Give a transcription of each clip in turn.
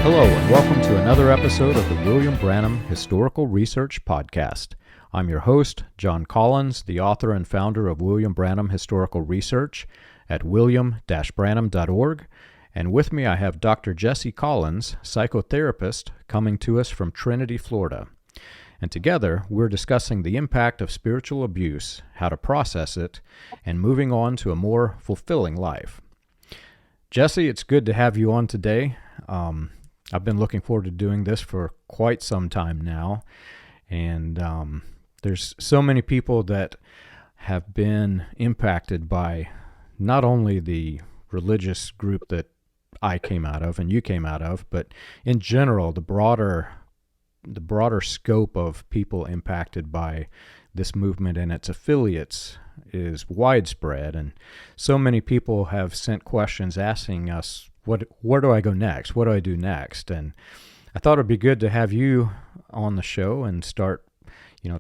Hello, and welcome to another episode of the William Branham Historical Research Podcast. I'm your host, John Collins, the author and founder of William Branham Historical Research at william-branham.org. And with me I have Dr. Jesse Collins, psychotherapist, coming to us from Trinity, Florida. And together, we're discussing the impact of spiritual abuse, how to process it, and moving on to a more fulfilling life. Jesse, it's good to have you on today. I've been looking forward to doing this for quite some time now, and there's so many people that have been impacted by not only the religious group that I came out of and you came out of, but in general, the broader scope of people impacted by this movement and its affiliates is widespread, and so many people have sent questions asking us, where do I go next? What do I do next? And I thought it'd be good to have you on the show and start,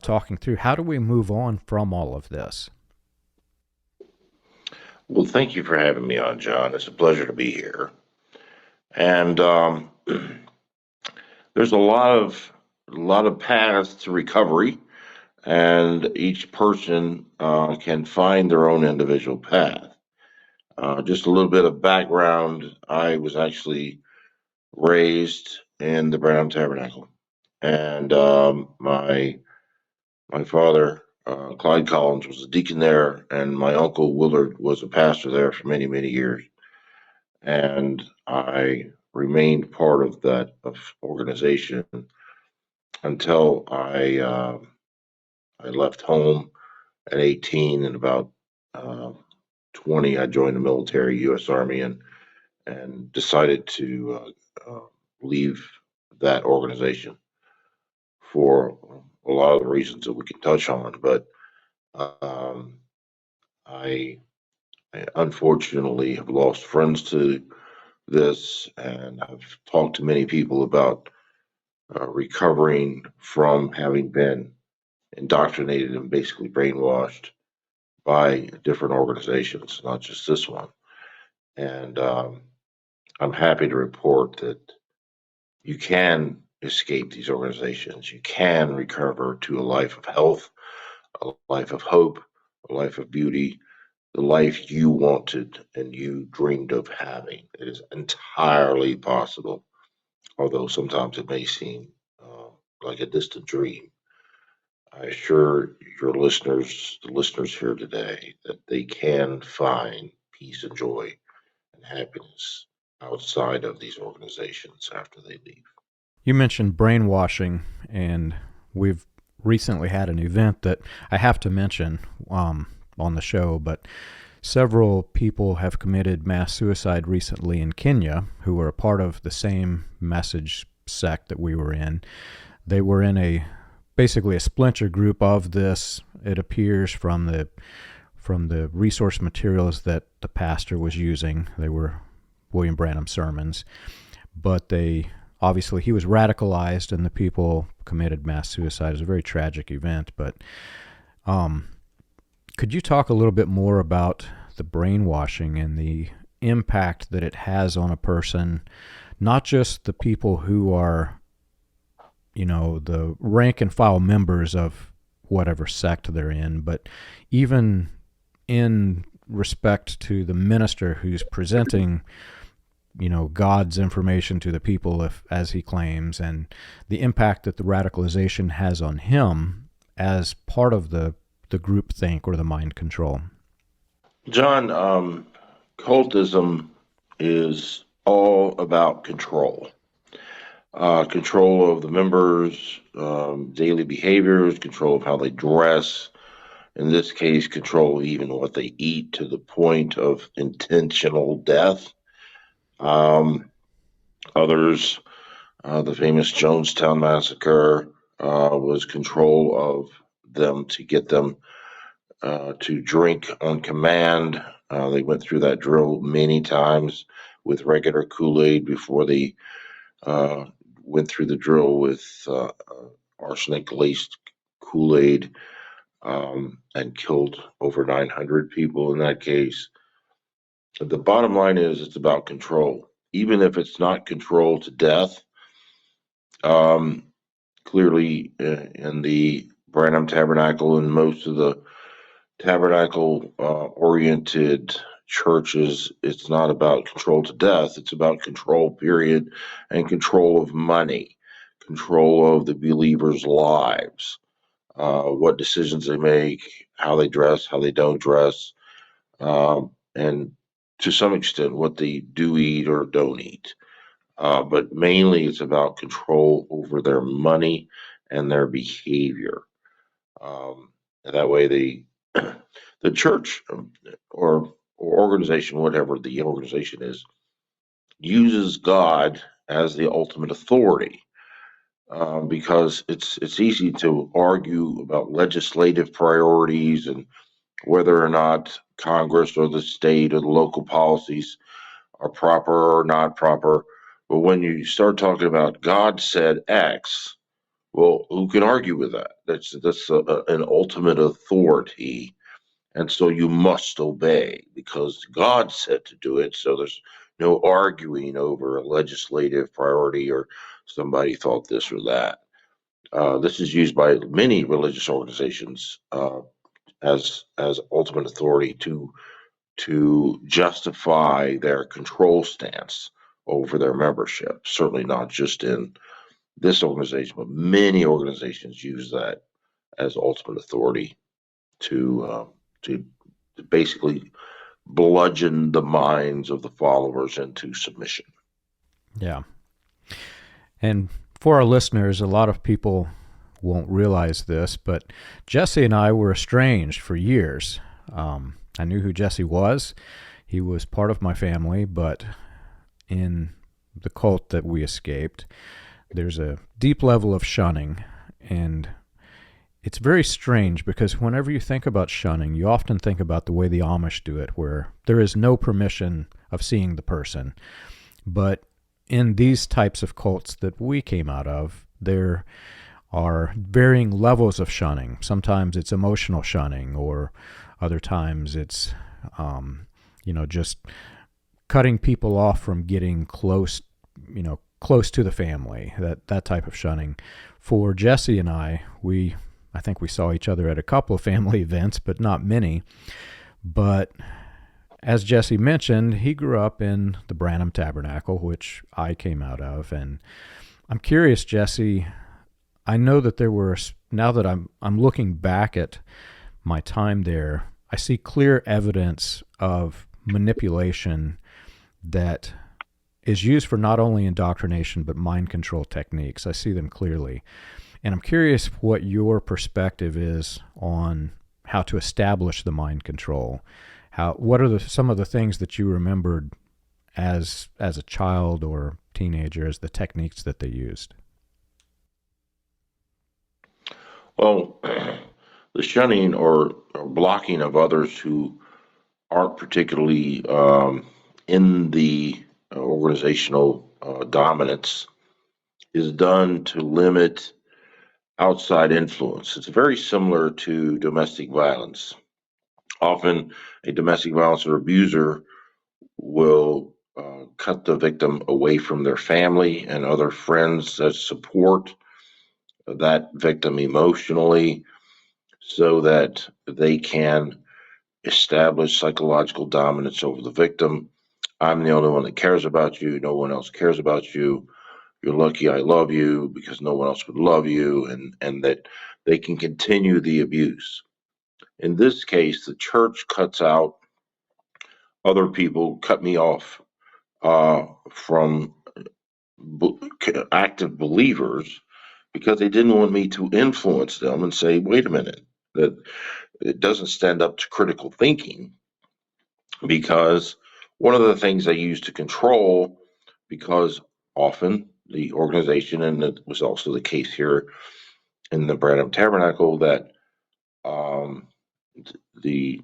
talking through how do we move on from all of this? Well, thank you for having me on, John. It's a pleasure to be here. And there's a lot of paths to recovery, and each person can find their own individual path. Just a little bit of background. I was actually raised in the Branham Tabernacle, and my father, Clyde Collins, was a deacon there, and my uncle Willard was a pastor there for many, many years. And I remained part of that organization until I left home at 18, and about 20, I joined the military, U.S. Army, and decided to leave that organization for a lot of the reasons that we can touch on. But I unfortunately have lost friends to this, and I've talked to many people about recovering from having been indoctrinated and basically brainwashed by different organizations, not just this one. And I'm happy to report that you can escape these organizations. You can recover to a life of health, a life of hope, a life of beauty, the life you wanted and you dreamed of having. It is entirely possible, although sometimes it may seem like a distant dream. I assure the listeners here today, that they can find peace and joy and happiness outside of these organizations after they leave. You mentioned brainwashing, and we've recently had an event that I have to mention on the show, but several people have committed mass suicide recently in Kenya who were a part of the same message sect that we were in. They were in basically a splinter group of this. It appears from the resource materials that the pastor was using. They were William Branham sermons, but he was radicalized, and the people committed mass suicide. It was a very tragic event, but could you talk a little bit more about the brainwashing and the impact that it has on a person, not just the people who are, the rank and file members of whatever sect they're in, but even in respect to the minister who's presenting, God's information to the people, as he claims, and the impact that the radicalization has on him as part of the group think or the mind control? John, cultism is all about control. Control of the members' daily behaviors, control of how they dress, in this case, control of even what they eat, to the point of intentional death. Others, the famous Jonestown Massacre, was control of them to get them to drink on command. They went through that drill many times with regular Kool-Aid before they went through the drill with arsenic-laced Kool-Aid, and killed over 900 people in that case. The bottom line is, it's about control. even if it's not controlled to death. Clearly, in the Branham Tabernacle and most of the tabernacle oriented churches, it's not about control to death. It's about control, period, and control of money, control of the believers' lives, what decisions they make, how they dress, how they don't dress, and to some extent what they do eat or don't eat. But mainly it's about control over their money and their behavior. That way, the church or organization, whatever the organization is, uses God as the ultimate authority, because it's easy to argue about legislative priorities and whether or not Congress or the state or the local policies are proper or not proper. But when you start talking about God said X, well, who can argue with that? That's an ultimate authority, and so you must obey because God said to do it. So there's no arguing over a legislative priority or somebody thought this or that. This is used by many religious organizations as ultimate authority to justify their control stance over their membership. Certainly not just in this organization, but many organizations use that as ultimate authority to basically bludgeon the minds of the followers into submission. Yeah. And for our listeners, a lot of people won't realize this, but Jesse and I were estranged for years. I knew who Jesse was. He was part of my family, but in the cult that we escaped, there's a deep level of shunning, and it's very strange because whenever you think about shunning, you often think about the way the Amish do it, where there is no permission of seeing the person. But in these types of cults that we came out of, there are varying levels of shunning. Sometimes it's emotional shunning, or other times it's, just cutting people off from getting close to the family, that type of shunning. For Jesse and I think we saw each other at a couple of family events, but not many. But as Jesse mentioned, he grew up in the Branham Tabernacle, which I came out of. And I'm curious, Jesse, I know that there were, now that I'm looking back at my time there, I see clear evidence of manipulation that is used for not only indoctrination, but mind control techniques. I see them clearly. And I'm curious what your perspective is on how to establish the mind control. What are some of the things that you remembered as a child or teenager as the techniques that they used? Well, the shunning or blocking of others who aren't particularly in the organizational dominance is done to limit outside influence. It's very similar to domestic violence. Often, a domestic violence or abuser will cut the victim away from their family and other friends that support that victim emotionally so that they can establish psychological dominance over the victim. I'm the only one that cares about you. No one else cares about you. You're lucky I love you because no one else would love you, and that they can continue the abuse. In this case, the church cuts out other people, cut me off from active believers because they didn't want me to influence them and say, wait a minute, that it doesn't stand up to critical thinking, because one of the things they use to control, because often the organization, and it was also the case here in the Branham Tabernacle, that the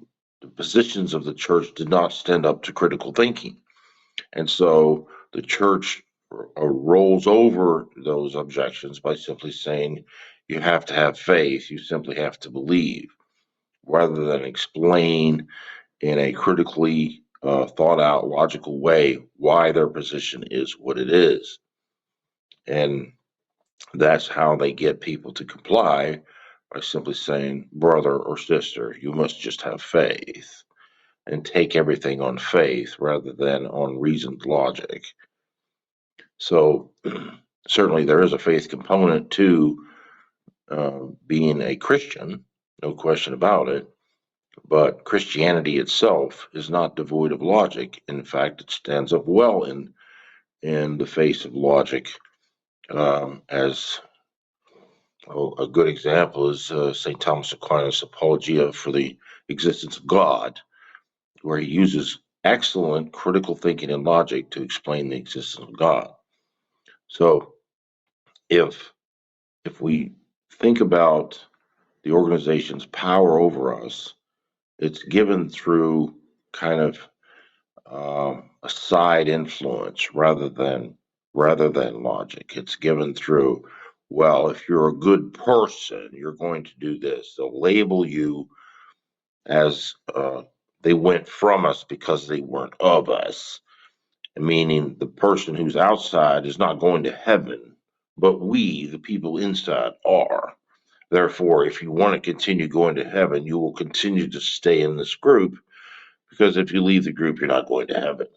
positions of the church did not stand up to critical thinking. And so the church rolls over those objections by simply saying, you have to have faith, you simply have to believe, rather than explain in a critically thought out, logical way why their position is what it is. And that's how they get people to comply, by simply saying, brother or sister, you must just have faith and take everything on faith rather than on reasoned logic. So, certainly there is a faith component to being a Christian, no question about it. But Christianity itself is not devoid of logic. In fact, it stands up well in the face of logic. As a good example is St. Thomas Aquinas' Apologia for the Existence of God, where he uses excellent critical thinking and logic to explain the existence of God. So, if we think about the organization's power over us, it's given through kind of a side influence rather than logic. It's given through, well, if you're a good person, you're going to do this. They'll label you as they went from us because they weren't of us, meaning the person who's outside is not going to heaven, but we, the people inside, are. Therefore, if you want to continue going to heaven, you will continue to stay in this group, because if you leave the group, you're not going to heaven.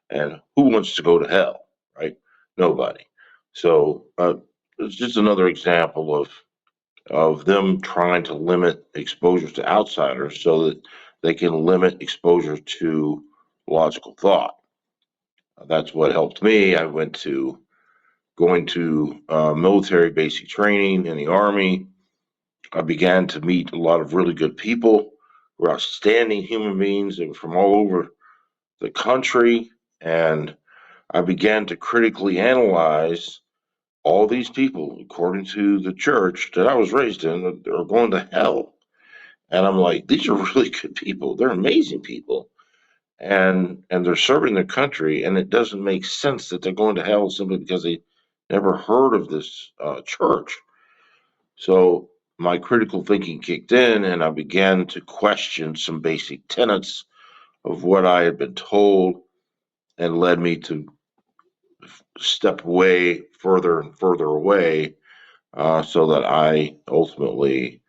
And who wants to go to hell, right? Nobody. So it's just another example of them trying to limit exposure to outsiders so that they can limit exposure to logical thought. That's what helped me. I went to going to military basic training in the Army. I began to meet a lot of really good people who are outstanding human beings that were from all over the country. And I began to critically analyze all these people, according to the church that I was raised in, that are going to hell. And I'm like, these are really good people. They're amazing people. And they're serving their country, and it doesn't make sense that they're going to hell simply because they never heard of this church. So my critical thinking kicked in, and I began to question some basic tenets of what I had been told, and led me to step away further and further away, so that I ultimately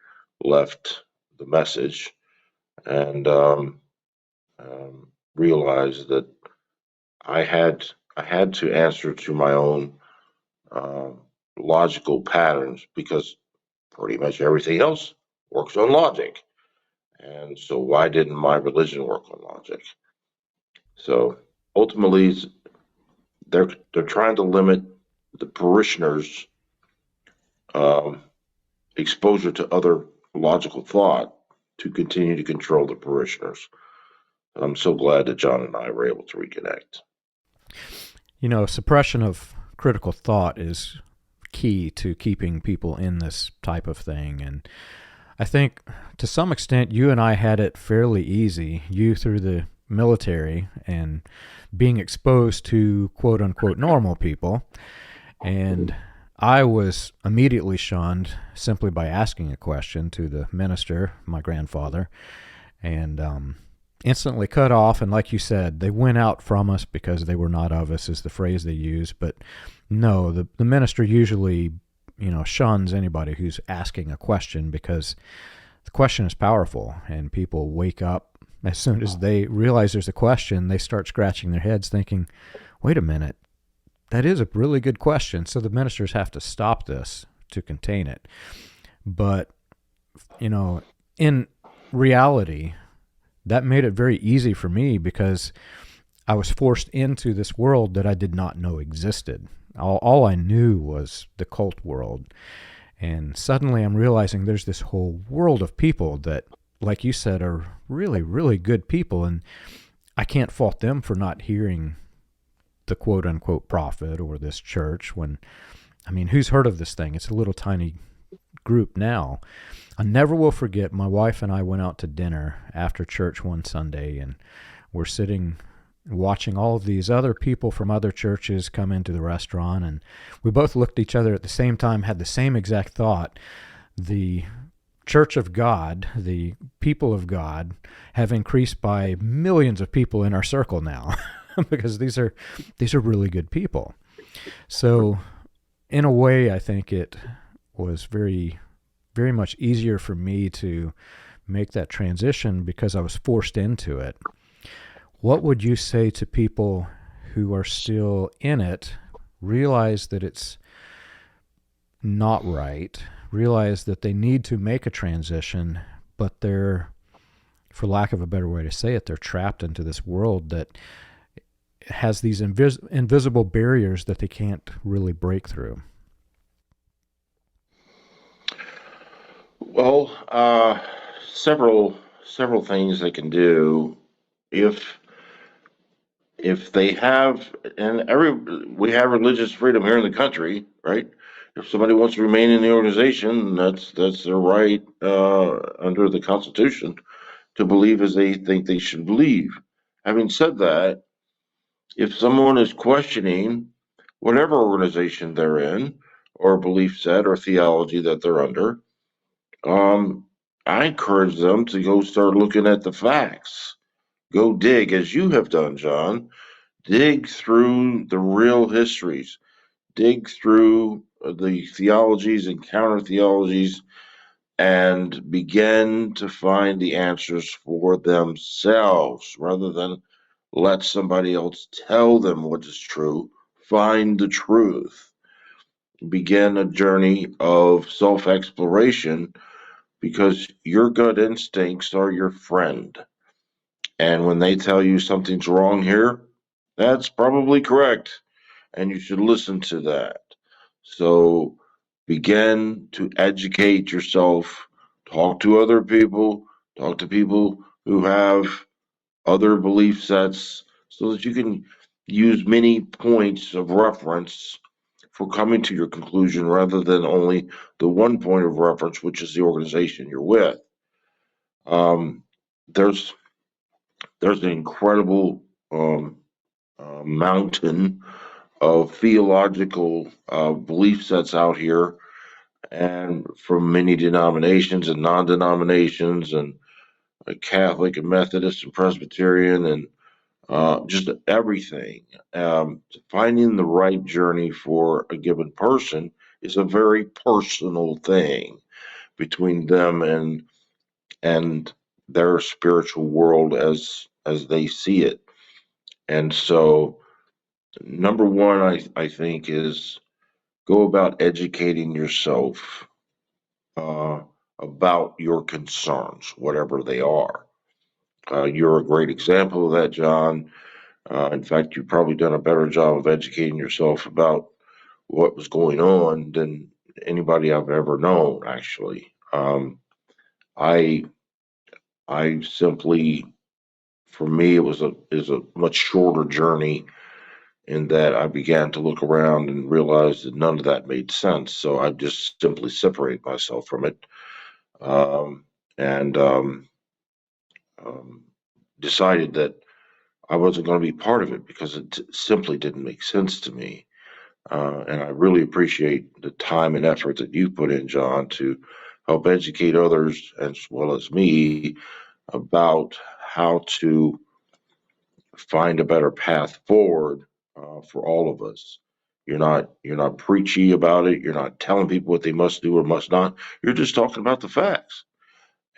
left the message and realized that I had to answer to my own uh, logical patterns, because pretty much everything else works on logic. And so why didn't my religion work on logic? So ultimately, they're trying to limit the parishioners' um, exposure to other logical thought to continue to control the parishioners. I'm so glad that John and I were able to reconnect. You know, suppression of critical thought is key to keeping people in this type of thing. And I think to some extent you and I had it fairly easy, you through the military and being exposed to quote unquote normal people. And I was immediately shunned simply by asking a question to the minister, my grandfather, and instantly cut off. And like you said, they went out from us because they were not of us, is the phrase they use. But no, the minister usually, shuns anybody who's asking a question, because the question is powerful, and people wake up as soon as they realize there's a question. They start scratching their heads thinking, wait a minute, that is a really good question. So the ministers have to stop this to contain it. But, in reality, that made it very easy for me, because I was forced into this world that I did not know existed. All I knew was the cult world. And suddenly I'm realizing there's this whole world of people that, like you said, are really, really good people. And I can't fault them for not hearing the quote-unquote prophet or this church when, who's heard of this thing? It's a little tiny group now. I never will forget, my wife and I went out to dinner after church one Sunday, and we're sitting watching all of these other people from other churches come into the restaurant, and we both looked at each other at the same time, had the same exact thought. The Church of God, the people of God, have increased by millions of people in our circle now because these are really good people. So in a way, I think it was very, very much easier for me to make that transition because I was forced into it. What would you say to people who are still in it, realize that it's not right, realize that they need to make a transition, but they're, for lack of a better way to say it, they're trapped into this world that has these invisible barriers that they can't really break through? Well, several things they can do if they have, and we have religious freedom here in the country, right? If somebody wants to remain in the organization, that's their right under the Constitution to believe as they think they should believe. Having said that, if someone is questioning whatever organization they're in, or belief set or theology that they're under, um, I encourage them to go start looking at the facts. Go dig, as you have done, John. Dig through the real histories. Dig through the theologies and counter theologies and begin to find the answers for themselves rather than let somebody else tell them what is true. Find the truth. Begin a journey of self exploration because your gut instincts are your friend. And when they tell you something's wrong here, that's probably correct. And you should listen to that. So begin to educate yourself, talk to other people, talk to people who have other belief sets so that you can use many points of reference for coming to your conclusion rather than only the one point of reference, which is the organization you're with. Um, there's there's an incredible mountain of theological belief sets out here, and from many denominations and non-denominations, and Catholic and Methodist and Presbyterian, and just everything. Finding the right journey for a given person is a very personal thing between them and their spiritual world as they see it. And so, number one, I think, is go about educating yourself uh, about your concerns, whatever they are. You're a great example of that, John. In fact, you've probably done a better job of educating yourself about what was going on than anybody I've ever known, actually. I I simply, for me, it was a much shorter journey in that I began to look around and realize that none of that made sense. So I just simply separated myself from it, and um, decided that I wasn't going to be part of it because it simply didn't make sense to me. And I really appreciate the time and effort that you put in, John, to help educate others as well as me about how to find a better path forward for all of us. You're not preachy about it. You're not telling people what they must do or must not. You're just talking about the facts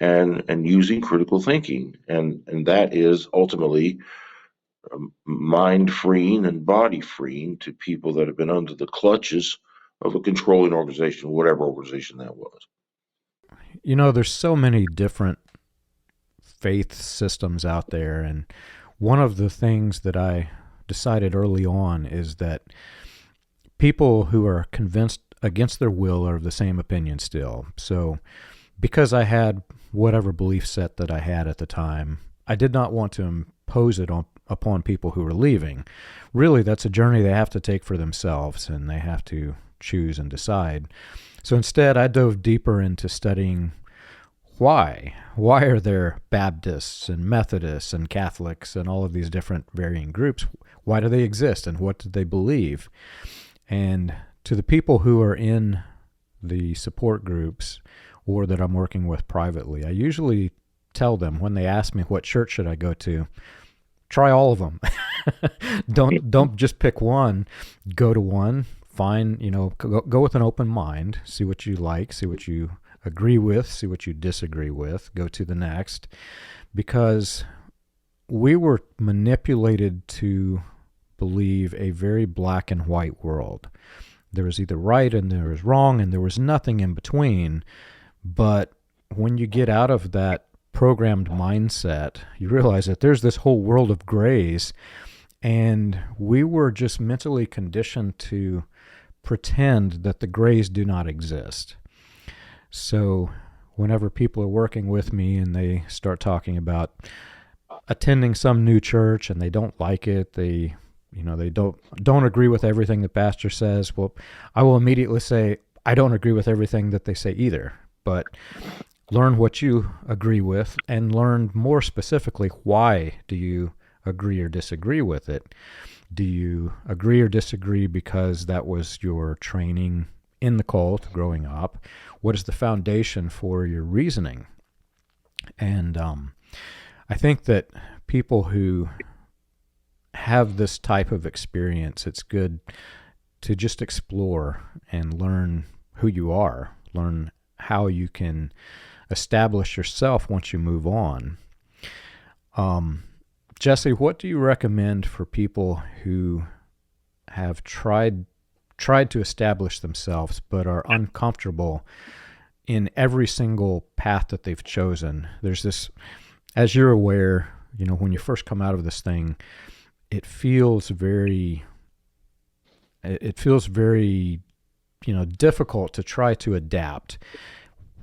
and using critical thinking, and that is ultimately mind freeing and body freeing to people that have been under the clutches of a controlling organization, whatever organization that was. You know, there's so many different faith systems out there, and one of the things that I decided early on is that people who are convinced against their will are of the same opinion still. So because I had whatever belief set that I had at the time, I did not want to impose it upon people who were leaving. Really, that's a journey they have to take for themselves, and they have to choose and decide. So instead, I dove deeper into studying why. Why are there Baptists and Methodists and Catholics and all of these different varying groups? Why do they exist, and what do they believe? And to the people who are in the support groups or that I'm working with privately, I usually tell them when they ask me what church should I go to, try all of them. Don't just pick one. Go to one. Find, go with an open mind. See what you like. See what you agree with. See what you disagree with. Go to the next, because we were manipulated to believe a very black and white world. There was either right and there was wrong, and there was nothing in between. But when you get out of that programmed mindset, you realize that there's this whole world of grays, and we were just mentally conditioned to pretend that the grays do not exist. So whenever people are working with me and they start talking about attending some new church and they don't like it, they don't agree with everything the pastor says, well, I will immediately say, I don't agree with everything that they say either, but learn what you agree with, and learn more specifically, why do you agree or disagree with it? Do you agree or disagree because that was your training in the cult growing up? What is the foundation for your reasoning? And I think that people who have this type of experience, it's good to just explore and learn who you are, learn how you can establish yourself once you move on. Jesse, what do you recommend for people who have tried to establish themselves but are uncomfortable in every single path that they've chosen? There's this, as you're aware, when you first come out of this thing, it feels very difficult to try to adapt.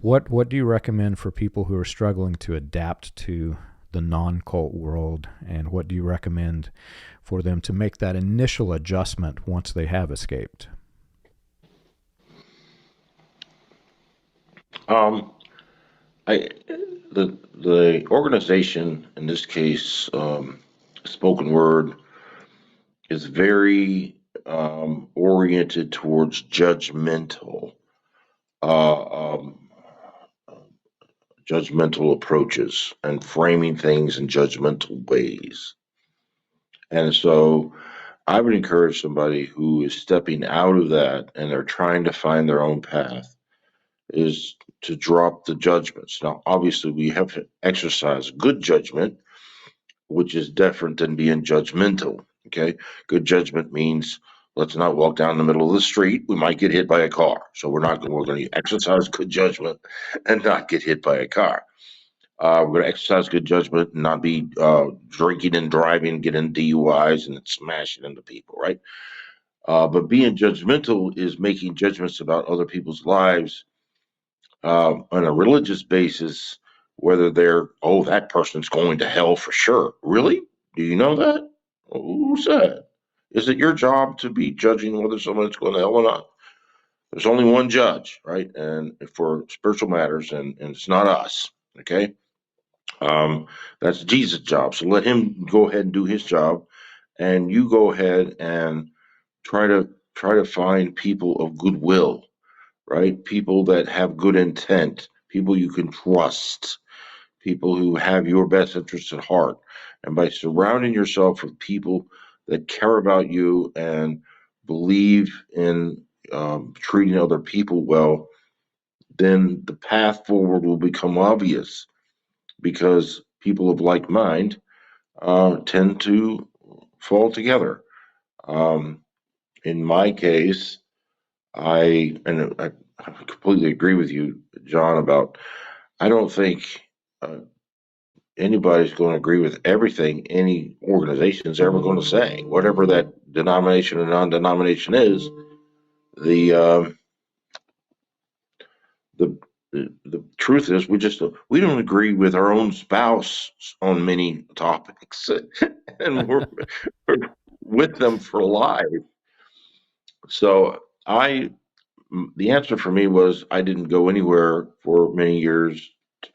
What do you recommend for people who are struggling to adapt to the non-cult world, and what do you recommend for them to make that initial adjustment once they have escaped? The organization, in this case, Spoken Word, is very oriented towards judgmental approaches and framing things in judgmental ways. And so I would encourage somebody who is stepping out of that and they're trying to find their own path is to drop the judgments. Now, obviously, we have to exercise good judgment, which is different than being judgmental. Okay, good judgment means let's not walk down the middle of the street. We might get hit by a car, so we're going to exercise good judgment and not get hit by a car. We're going to exercise good judgment and not be drinking and driving, getting DUIs and smashing into people, right? But being judgmental is making judgments about other people's lives on a religious basis, whether that person's going to hell for sure. Really? Do you know that? Who said? Is it your job to be judging whether someone's going to hell or not? There's only one judge, right? And for spiritual matters, and it's not us, okay? That's Jesus' job. So let him go ahead and do his job, and you go ahead and try to find people of goodwill, right? People that have good intent, people you can trust, people who have your best interests at heart. And by surrounding yourself with people that care about you and believe in treating other people well, then the path forward will become obvious, because people of like mind tend to fall together. In my case, I completely agree with you, John, about I don't think anybody's going to agree with everything any organization is ever going to say, whatever that denomination or non-denomination is. The the truth is, we don't agree with our own spouse on many topics, and we're with them for life. So the answer for me was I didn't go anywhere for many years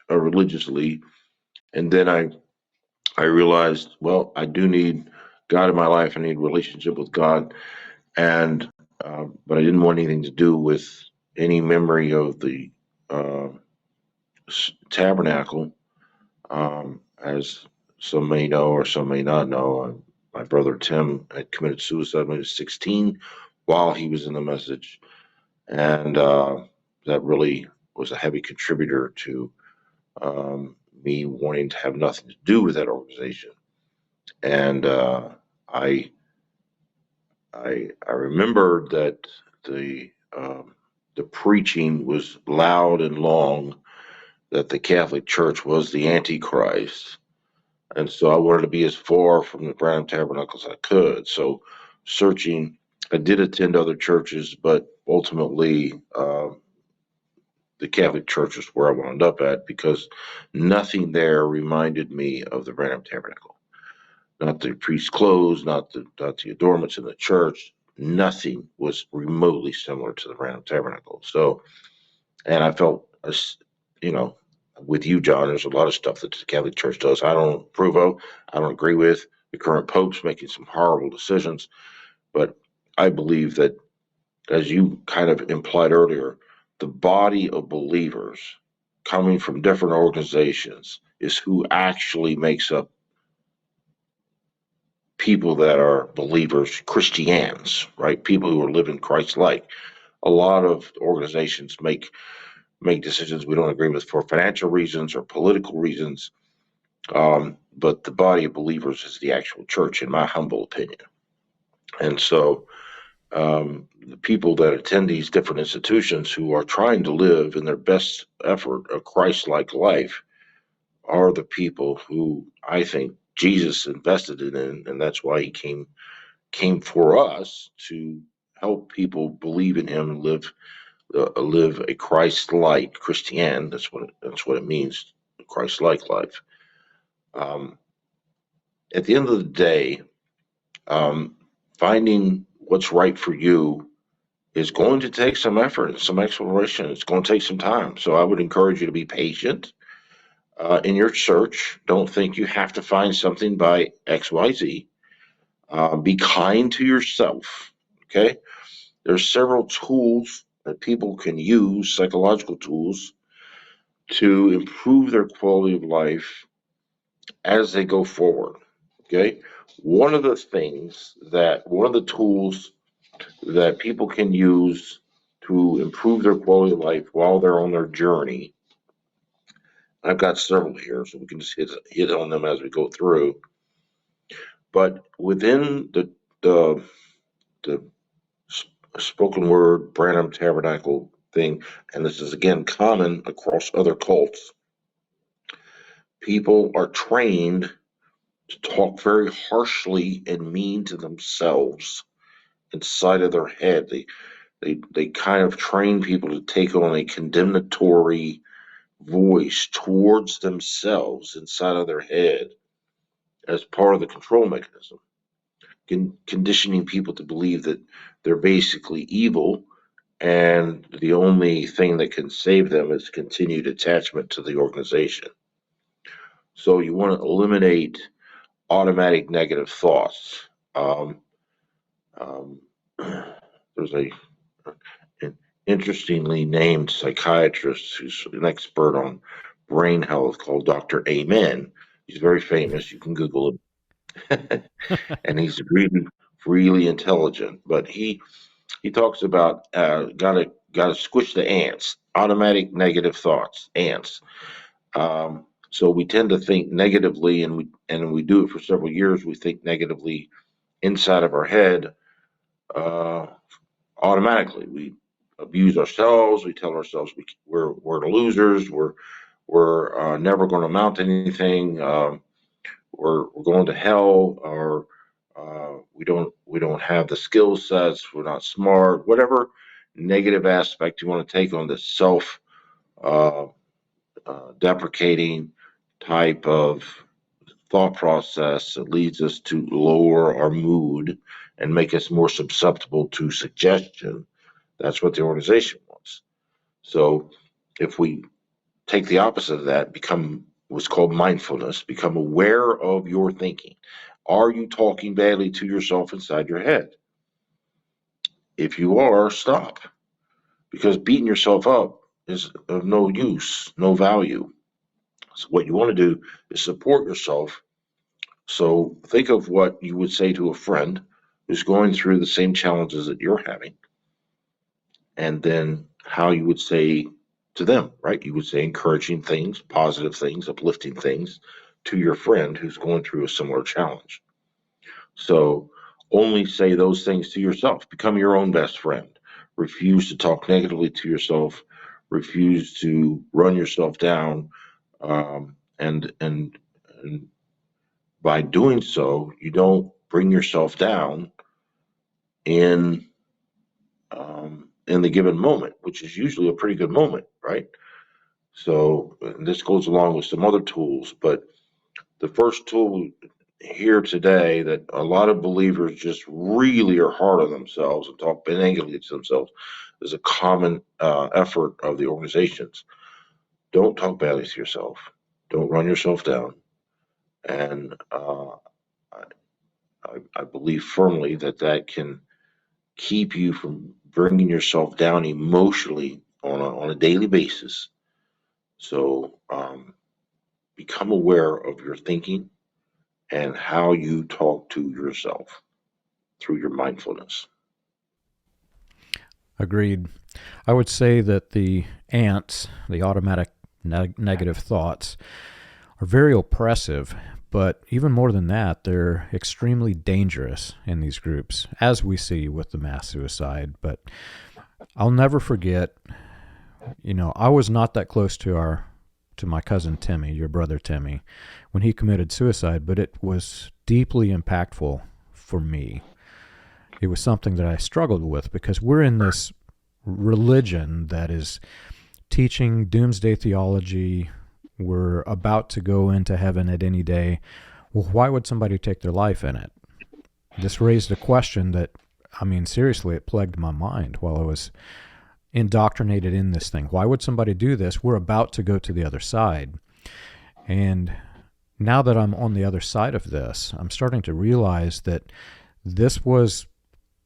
religiously, and then I realized, well, I do need God in my life. I need a relationship with God, and but I didn't want anything to do with any memory of the Tabernacle, as some may know or some may not know, my brother Tim had committed suicide when he was 16 while he was in the message. And that really was a heavy contributor to me wanting to have nothing to do with that organization. And I remembered that the preaching was loud and long, that the Catholic Church was the Antichrist. And so I wanted to be as far from the Branham Tabernacle as I could. So searching, I did attend other churches, but ultimately the Catholic Church is where I wound up at, because nothing there reminded me of the Branham Tabernacle. Not the priest's clothes, not the adornments in the church. Nothing was remotely similar to the Branham Tabernacle. So, and I felt, with you, John, there's a lot of stuff that the Catholic Church does I don't approve of. I don't agree with. The current Pope's making some horrible decisions. But I believe that, as you kind of implied earlier, the body of believers coming from different organizations is who actually makes up people that are believers, Christians, right? People who are living Christ-like. A lot of organizations make decisions we don't agree with for financial reasons or political reasons, but the body of believers is the actual church, in my humble opinion. And so the people that attend these different institutions who are trying to live in their best effort a Christ-like life are the people who I think Jesus invested in, and that's why he came for us, to help people believe in him and live a Christ-like Christian. That's what it means, Christ-like life. At the end of the day, finding what's right for you is going to take some effort and some exploration. It's going to take some time. So I would encourage you to be patient in your search. Don't think you have to find something by XYZ. Be kind to yourself. Okay. There's several tools that people can use, psychological tools, to improve their quality of life as they go forward. Okay. One of the tools that people can use to improve their quality of life while they're on their journey, I've got several here, so we can just hit on them as we go through. But within the spoken word Branham Tabernacle thing, and this is again common across other cults, people are trained to talk very harshly and mean to themselves inside of their head. They kind of train people to take on a condemnatory voice towards themselves inside of their head as part of the control mechanism, conditioning people to believe that they're basically evil, and the only thing that can save them is continued attachment to the organization. So you want to eliminate automatic negative thoughts. There's an interestingly named psychiatrist who's an expert on brain health called Dr. Amen. He's very famous. You can Google him. And he's really, really intelligent. But he talks about gotta squish the ants, automatic negative thoughts, ants. So we tend to think negatively, and we do it for several years. We think negatively inside of our head automatically. We abuse ourselves. We tell ourselves we're losers. We're never going to amount to anything. We're going to hell, or we don't have the skill sets. We're not smart. Whatever negative aspect you want to take on this self deprecating type of thought process that leads us to lower our mood and make us more susceptible to suggestion. That's what the organization wants. So if we take the opposite of that, become what's called mindfulness, become aware of your thinking. Are you talking badly to yourself inside your head? If you are, stop. Because beating yourself up is of no use, no value. So what you want to do is support yourself. So think of what you would say to a friend who's going through the same challenges that you're having, and then how you would say to them, right? You would say encouraging things, positive things, uplifting things to your friend who's going through a similar challenge. So only say those things to yourself. Become your own best friend. Refuse to talk negatively to yourself. Refuse to run yourself down. And by doing so, you don't bring yourself down in in the given moment, which is usually a pretty good moment, right? So this goes along with some other tools, but the first tool here today that a lot of believers just really are hard on themselves and talk negatively to themselves is a common effort of the organizations. Don't talk badly to yourself. Don't run yourself down. And I believe firmly that that can keep you from bringing yourself down emotionally on a daily basis. So become aware of your thinking and how you talk to yourself through your mindfulness. Agreed. I would say that the ants, the automatic negative thoughts, are very oppressive, but even more than that, they're extremely dangerous in these groups, as we see with the mass suicide. But I'll never forget, I was not that close to my cousin Timmy, your brother Timmy, when he committed suicide, but it was deeply impactful for me. It was something that I struggled with because we're in this religion that is teaching doomsday theology. We're about to go into heaven at any day. Well, why would somebody take their life in it? This raised a question that, seriously, it plagued my mind while I was indoctrinated in this thing. Why would somebody do this? We're about to go to the other side. And now that I'm on the other side of this, I'm starting to realize that this was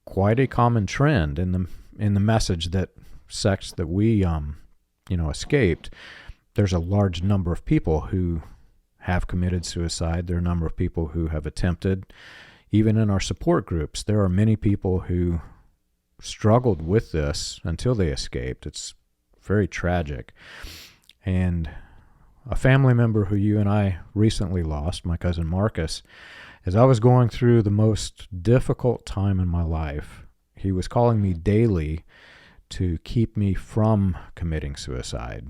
quite a common trend in the message that sects that we escaped. There's a large number of people who have committed suicide. There are a number of people who have attempted. Even in our support groups, there are many people who struggled with this until they escaped. It's very tragic. And a family member who you and I recently lost, my cousin Marcus, as I was going through the most difficult time in my life, he was calling me daily to keep me from committing suicide.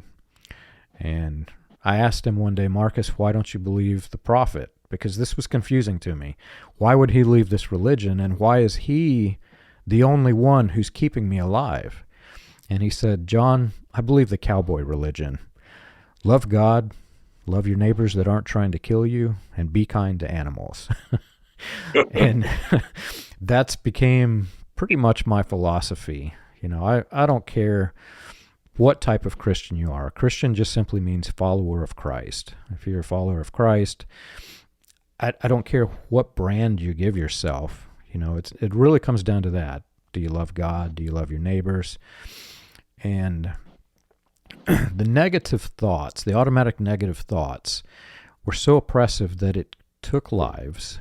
And I asked him one day, Marcus, why don't you believe the prophet? Because this was confusing to me. Why would he leave this religion, and why is he the only one who's keeping me alive? And he said, John, I believe the cowboy religion. Love God, love your neighbors that aren't trying to kill you, and be kind to animals. And that's became pretty much my philosophy. I don't care what type of Christian you are. A Christian just simply means follower of Christ. If you're a follower of Christ, I don't care what brand you give yourself. It really comes down to that. Do you love God? Do you love your neighbors? And the negative thoughts, the automatic negative thoughts, were so oppressive that it took lives.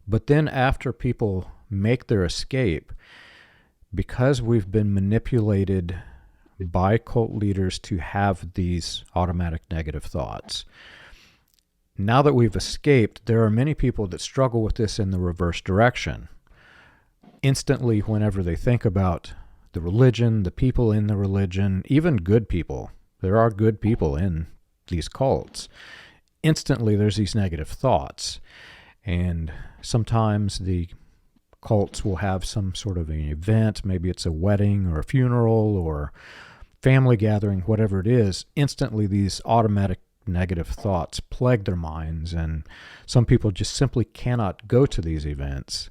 But then after people make their escape, because we've been manipulated by cult leaders to have these automatic negative thoughts, now that we've escaped, there are many people that struggle with this in the reverse direction. Instantly, whenever they think about the religion, the people in the religion, even good people, there are good people in these cults, instantly there's these negative thoughts. And sometimes the cults will have some sort of an event, maybe it's a wedding or a funeral or family gathering, whatever it is. Instantly these automatic negative thoughts plague their minds, and some people just simply cannot go to these events.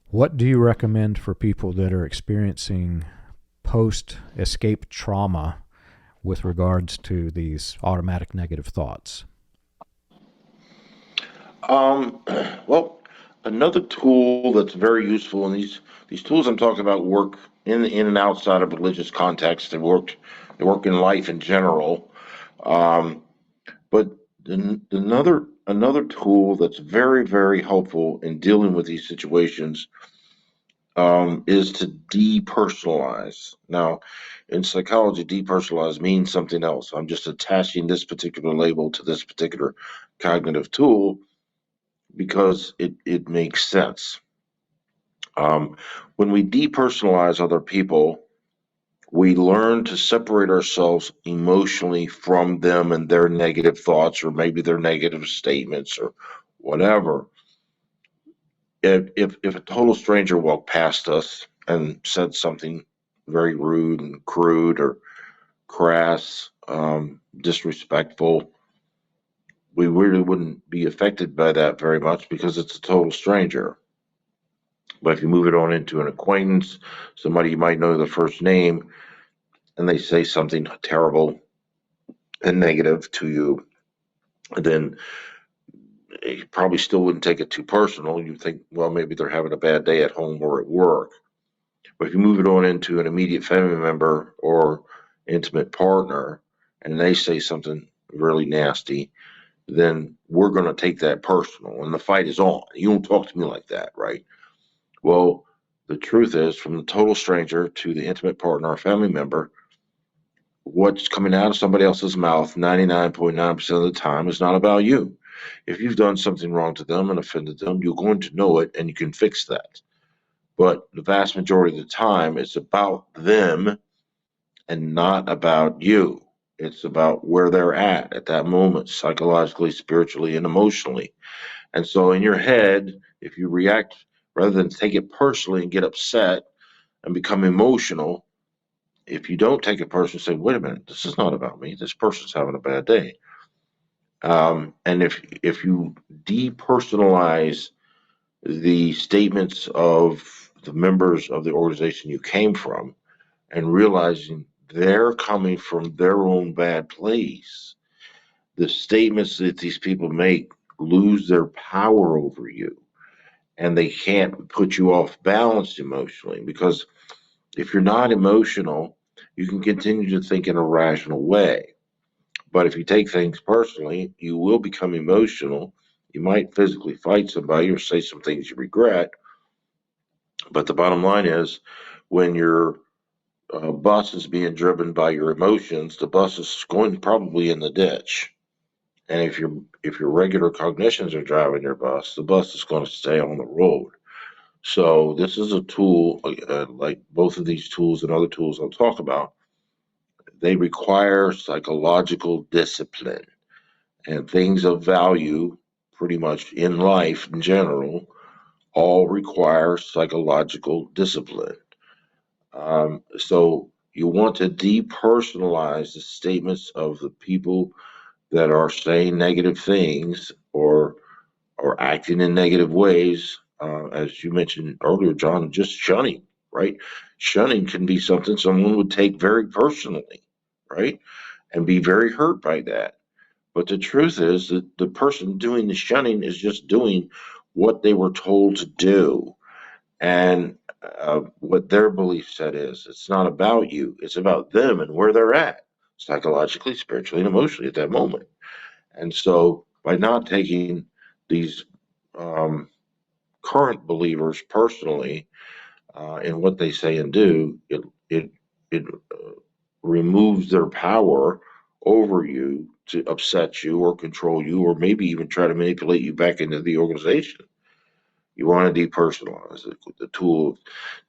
What do you recommend for people that are experiencing post-escape trauma with regards to these automatic negative thoughts? Well, another tool that's very useful, and these tools I'm talking about work in and outside of religious context. They worked work in life in general. But another tool that's very, very helpful in dealing with these situations is to depersonalize. Now, in psychology, depersonalize means something else. I'm just attaching this particular label to this particular cognitive tool because it makes sense. When we depersonalize other people, we learn to separate ourselves emotionally from them and their negative thoughts or maybe their negative statements or whatever. If a total stranger walked past us and said something very rude and crude or crass, disrespectful, we really wouldn't be affected by that very much because it's a total stranger. But if you move it on into an acquaintance, somebody you might know the first name, and they say something terrible and negative to you, then you probably still wouldn't take it too personal. You think, well, maybe they're having a bad day at home or at work. But if you move it on into an immediate family member or intimate partner, and they say something really nasty, then we're going to take that personal, and the fight is on. You don't talk to me like that, right? Well, the truth is, from the total stranger to the intimate partner or family member, what's coming out of somebody else's mouth 99.9% of the time is not about you. If you've done something wrong to them and offended them, you're going to know it and you can fix that. But the vast majority of the time, it's about them and not about you. It's about where they're at that moment, psychologically, spiritually, and emotionally. And so in your head, if you react rather than take it personally and get upset and become emotional, if you don't take it personally, say, wait a minute, this is not about me. This person's having a bad day. And if you depersonalize the statements of the members of the organization you came from and realizing they're coming from their own bad place, the statements that these people make lose their power over you and they can't put you off balance emotionally because if you're not emotional, you can continue to think in a rational way. But if you take things personally, you will become emotional. You might physically fight somebody or say some things you regret. But the bottom line is when your bus is being driven by your emotions, the bus is going probably in the ditch. And if your regular cognitions are driving your bus, the bus is going to stay on the road. So this is a tool, like both of these tools and other tools I'll talk about. They require psychological discipline and things of value, pretty much in life in general, all require psychological discipline. So you want to depersonalize the statements of the people that are saying negative things or acting in negative ways. As you mentioned earlier, John, just shunning, right? Shunning can be something someone would take very personally, right? And be very hurt by that. But the truth is that the person doing the shunning is just doing what they were told to do. And what their belief set is. It's not about you, it's about them and where they're at, psychologically, spiritually, and emotionally at that moment. And so by not taking these um, current believers personally in what they say and do, it removes their power over you to upset you or control you or maybe even try to manipulate you back into the organization. You want to depersonalize it. The tool of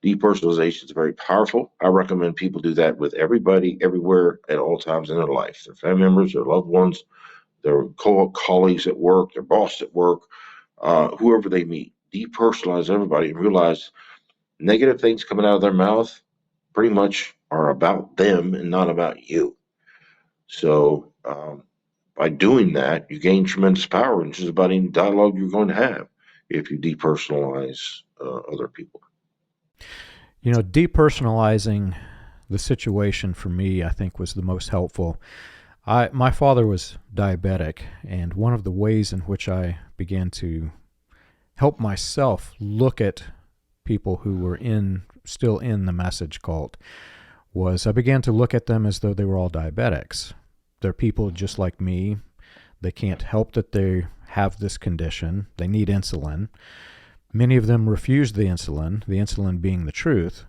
depersonalization is very powerful. I recommend people do that with everybody, everywhere, at all times in their life. Their family members, their loved ones, their colleagues at work, their boss at work, whoever they meet. Depersonalize everybody and realize negative things coming out of their mouth pretty much are about them and not about you. So by doing that, you gain tremendous power in just about any dialogue you're going to have if you depersonalize other people. Depersonalizing the situation for me, I think, was the most helpful. My father was diabetic, and one of the ways in which I began to help myself look at people who were still in the message cult was I began to look at them as though they were all diabetics. They're people just like me. They can't help that they have this condition. They need insulin. Many of them refuse the insulin being the truth.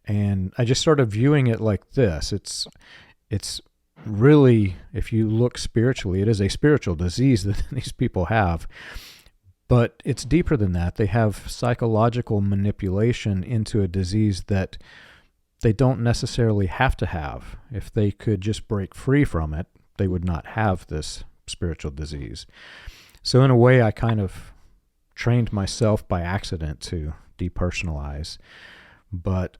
And I just started viewing it like this. It's really, if you look spiritually, it is a spiritual disease that these people have. But it's deeper than that. They have psychological manipulation into a disease that they don't necessarily have to have. If they could just break free from it, they would not have this spiritual disease. So in a way, I kind of trained myself by accident to depersonalize. But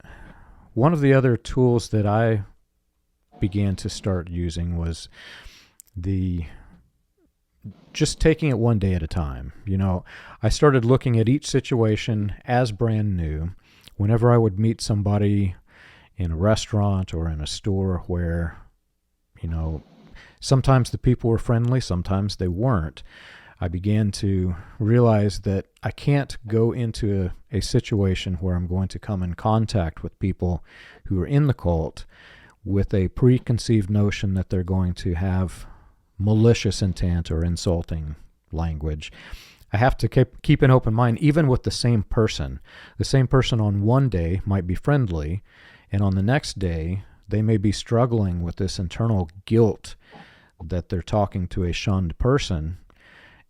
one of the other tools that I began to start using was just taking it one day at a time. I started looking at each situation as brand new. Whenever I would meet somebody in a restaurant or in a store where, sometimes the people were friendly, sometimes they weren't, I began to realize that I can't go into a situation where I'm going to come in contact with people who are in the cult with a preconceived notion that they're going to have malicious intent or insulting language. I have to keep an open mind, even with the same person. The same person on one day might be friendly, and on the next day, they may be struggling with this internal guilt that they're talking to a shunned person.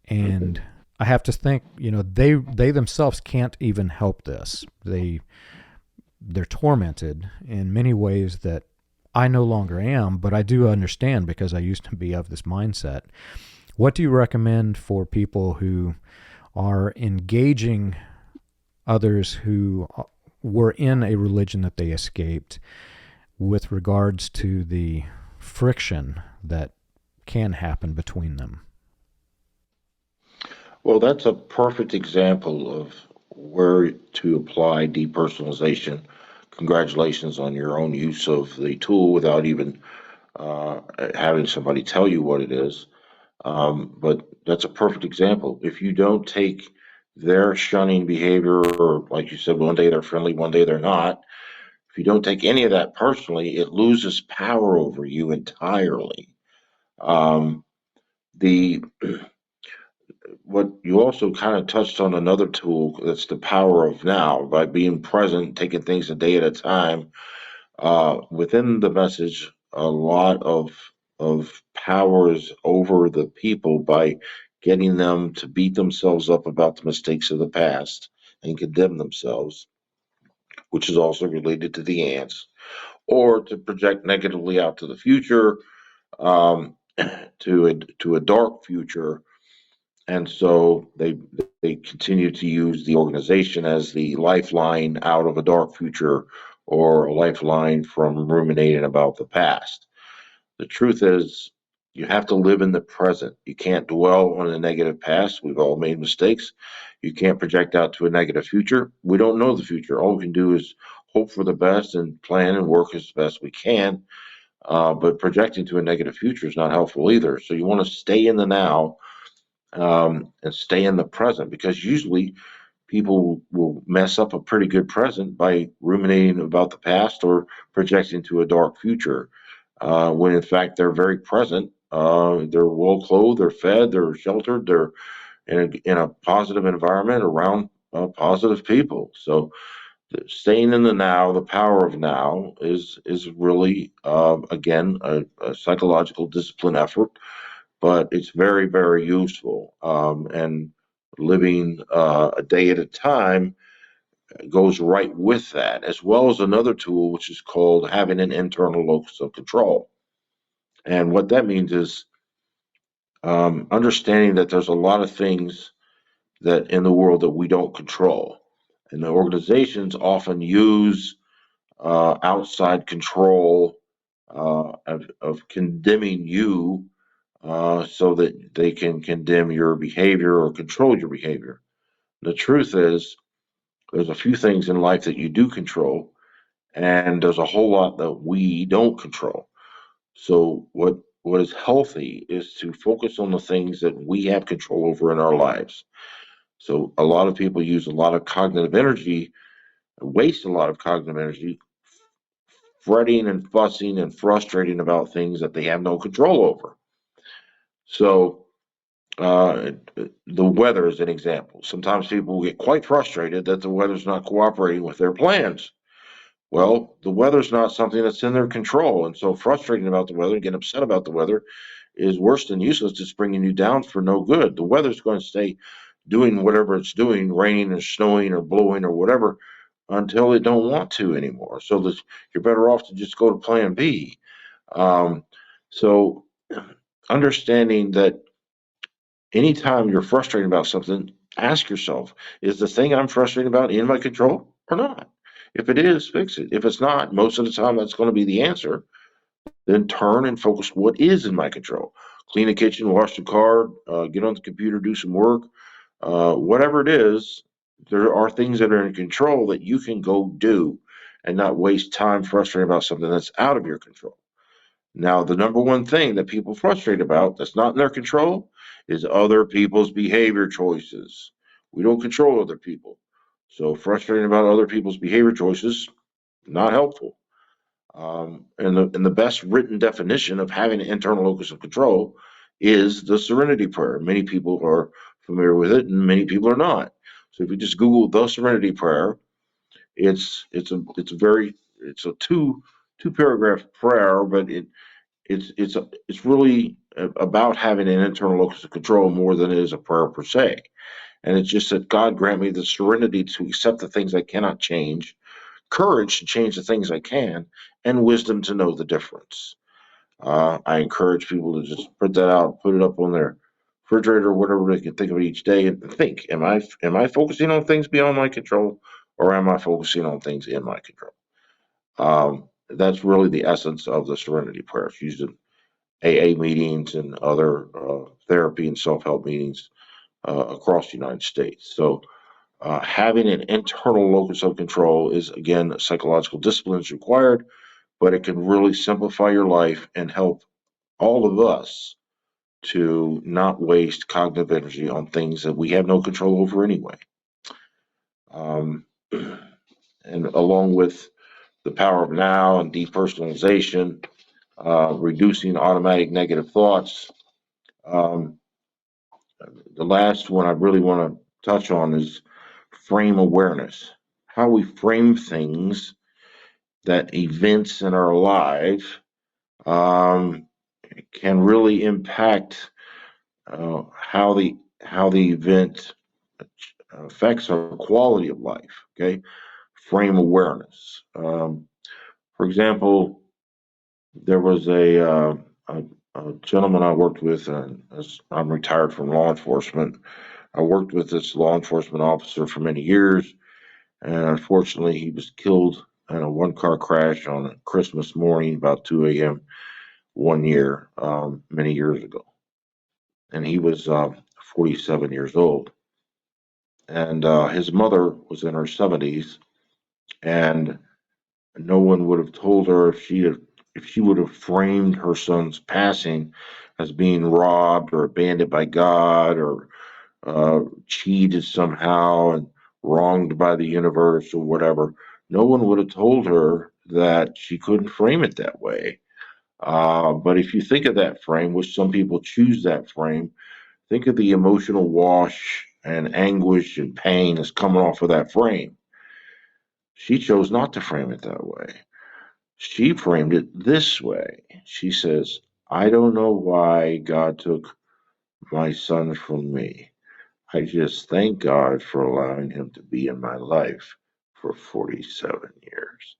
And I have to think, they themselves can't even help this. They're tormented in many ways that I no longer am, but I do understand because I used to be of this mindset. What do you recommend for people who are engaging others who were in a religion that they escaped with regards to the friction that can happen between them? Well, that's a perfect example of where to apply depersonalization. Congratulations on your own use of the tool without even having somebody tell you what it is. But that's a perfect example. If you don't take their shunning behavior, or like you said, one day they're friendly, one day they're not, if you don't take any of that personally, it loses power over you entirely. Um, the what you also kind of touched on another tool, that's the power of now. By being present, taking things a day at a time, within the message, a lot of powers over the people by getting them to beat themselves up about the mistakes of the past and condemn themselves, which is also related to the ants, or to project negatively out to the future, um, to a dark future. And so they continue to use the organization as the lifeline out of a dark future, or a lifeline from ruminating about the past. The truth is, you have to live in the present. You can't dwell on a negative past. We've all made mistakes. You can't project out to a negative future. We don't know the future. All we can do is hope for the best and plan and work as best we can. But projecting to a negative future is not helpful either. So you want to stay in the now, and stay in the present, because usually people will mess up a pretty good present by ruminating about the past or projecting to a dark future, when in fact they're very present. They're well clothed, they're fed, they're sheltered, they're in a positive environment around positive people. So staying in the now, the power of now, is really, again, a psychological discipline effort, but it's very, very useful. And living a day at a time goes right with that, as well as another tool, which is called having an internal locus of control. And what that means is, understanding that there's a lot of things that in the world that we don't control. And the organizations often use outside control, of condemning you, so that they can condemn your behavior or control your behavior. The truth is, there's a few things in life that you do control, and there's a whole lot that we don't control. So what is healthy is to focus on the things that we have control over in our lives. So a lot of people use a lot of cognitive energy, waste a lot of cognitive energy fretting and fussing and frustrating about things that they have no control over. So, the weather is an example. Sometimes people get quite frustrated that the weather's not cooperating with their plans. Well, the weather's not something that's in their control, and so frustrating about the weather and getting upset about the weather is worse than useless. It's bringing you down for no good. The weather's going to stay doing whatever it's doing, raining or snowing or blowing or whatever, until it don't want to anymore. So that you're better off to just go to plan B. So understanding that anytime you're frustrated about something, ask yourself, is the thing I'm frustrated about in my control or not? If it is, fix it. If it's not, most of the time that's going to be the answer. Then turn and focus what is in my control. Clean the kitchen, wash the car, get on the computer, do some work, whatever it is. There are things that are in control that you can go do and not waste time frustrating about something that's out of your control. Now, the number one thing that people frustrate about that's not in their control is other people's behavior choices. We don't control other people. So frustrating about other people's behavior choices, not helpful. And the best written definition of having an internal locus of control is the Serenity Prayer. Many people are familiar with it, and many people are not. So if you just Google the Serenity Prayer, it's a two paragraph prayer, but it's really about having an internal locus of control more than it is a prayer per se. And it's just that God grant me the serenity to accept the things I cannot change, courage to change the things I can, and wisdom to know the difference. I encourage people to just print that out, put it up on their refrigerator, or whatever they can think of each day, and think: Am I focusing on things beyond my control, or am I focusing on things in my control? That's really the essence of the Serenity Prayer. It's used in AA meetings and other therapy and self-help meetings across the United States. So having an internal locus of control is, again, psychological discipline is required, but it can really simplify your life and help all of us to not waste cognitive energy on things that we have no control over anyway. Um, and along with the power of now and depersonalization, reducing automatic negative thoughts. Um, the last one I really want to touch on is frame awareness. How we frame things, that events in our life um, can really impact how the event affects our quality of life. Okay, frame awareness. For example, there was a gentleman I worked with, as I'm retired from law enforcement. I worked with this law enforcement officer for many years, and unfortunately, he was killed in a one-car crash on a Christmas morning about 2 a.m. one year, many years ago. And he was 47 years old. And his mother was in her 70s, and no one would have told her if she would have framed her son's passing as being robbed or abandoned by God or cheated somehow and wronged by the universe or whatever. No one would have told her that she couldn't frame it that way. But if you think of that frame, which some people choose that frame, think of the emotional wash and anguish and pain that's coming off of that frame. She chose not to frame it that way. She framed it this way. She says, I don't know why God took my son from me. I just thank God for allowing him to be in my life for 47 years.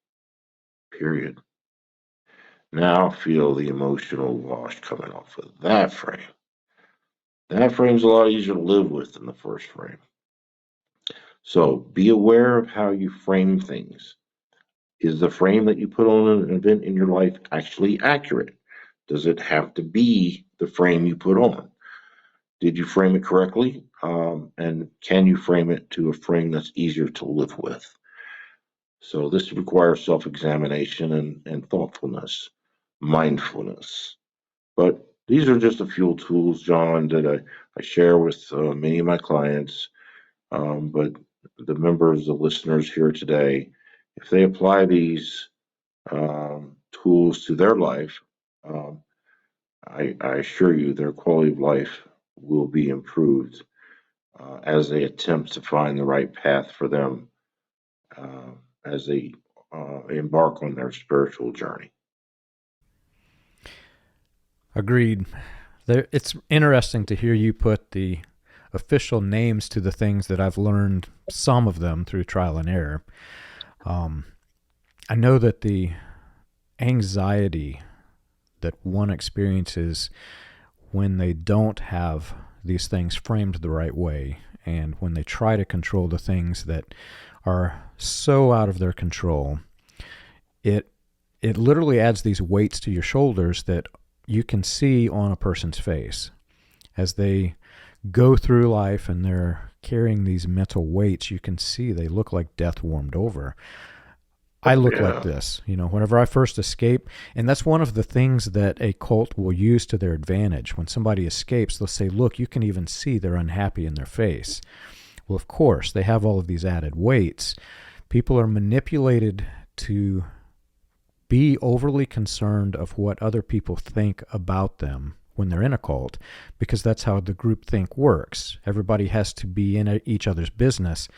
Period. Now feel the emotional wash coming off of that frame. That frame's a lot easier to live with than the first frame. So be aware of how you frame things. Is the frame that you put on an event in your life actually accurate? Does it have to be the frame you put on? Did you frame it correctly? And can you frame it to a frame that's easier to live with? So this requires self-examination and thoughtfulness, mindfulness. But these are just a few tools, John, that I share with many of my clients. But the members, the listeners here today, if they apply these tools to their life, um, I assure you their quality of life will be improved as they attempt to find the right path for them uh, as they embark on their spiritual journey. Agreed. It's interesting to hear you put the official names to the things that I've learned, some of them through trial and error. I know that the anxiety that one experiences when they don't have these things framed the right way, and when they try to control the things that are so out of their control, it literally adds these weights to your shoulders that you can see on a person's face as they go through life and they're carrying these mental weights. You can see they look like death warmed over. I look like this, whenever I first escape. And that's one of the things that a cult will use to their advantage. When somebody escapes, they'll say, look, you can even see they're unhappy in their face. Well, of course, they have all of these added weights. People are manipulated to be overly concerned of what other people think about them when they're in a cult, because that's how the group think works. Everybody has to be in each other's business.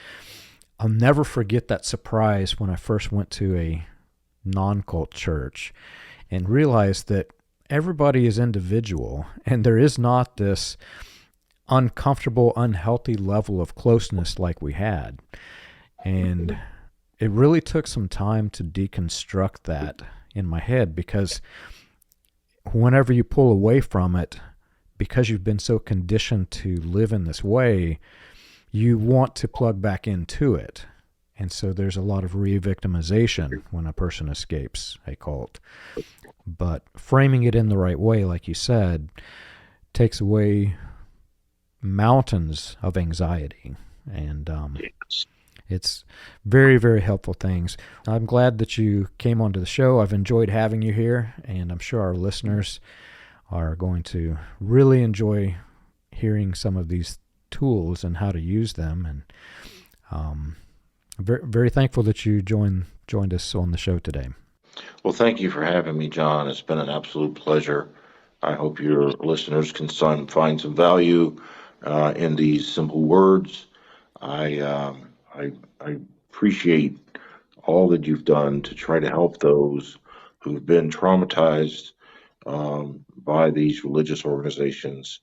I'll never forget that surprise when I first went to a non-cult church and realized that everybody is individual and there is not this uncomfortable, unhealthy level of closeness like we had. And it really took some time to deconstruct that in my head, because whenever you pull away from it, because you've been so conditioned to live in this way, you want to plug back into it. And so there's a lot of re-victimization when a person escapes a cult. But framing it in the right way, like you said, takes away mountains of anxiety. And it's very, very helpful things. I'm glad that you came onto the show. I've enjoyed having you here, and I'm sure our listeners are going to really enjoy hearing some of these tools and how to use them. And very, very thankful that you joined us on the show today. Well, thank you for having me, John. It's been an absolute pleasure. I hope your listeners can find some value in these simple words. I appreciate all that you've done to try to help those who've been traumatized by these religious organizations.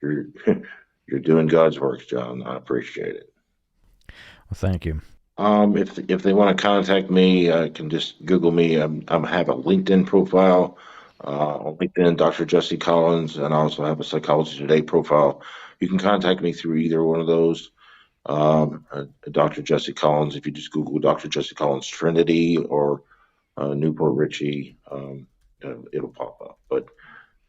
You're doing God's work, John. I appreciate it. Well, thank you. If they want to contact me, can just Google me. I have a LinkedIn profile on LinkedIn, Dr. Jesse Collins, and I also have a Psychology Today profile. You can contact me through either one of those. Dr. Jesse Collins, if you just Google Dr. Jesse Collins Trinity or Newport Richie, it'll pop up. But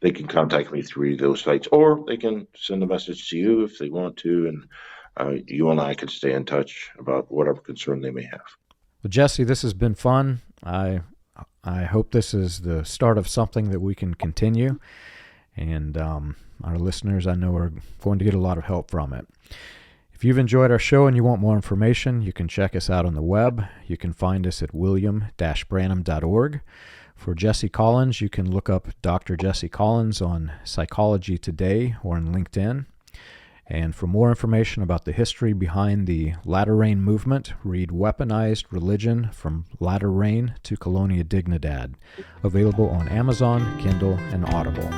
they can contact me through those sites, or they can send a message to you if they want to, and you and I can stay in touch about whatever concern they may have. Well, Jesse, this has been fun. I hope this is the start of something that we can continue, and our listeners, I know, are going to get a lot of help from it. If you've enjoyed our show and you want more information, you can check us out on the web. You can find us at william-branham.org. For Jesse Collins, you can look up Dr. Jesse Collins on Psychology Today or on LinkedIn. And for more information about the history behind the Latter Rain movement, read Weaponized Religion from Latter Rain to Colonia Dignidad, available on Amazon, Kindle, and Audible.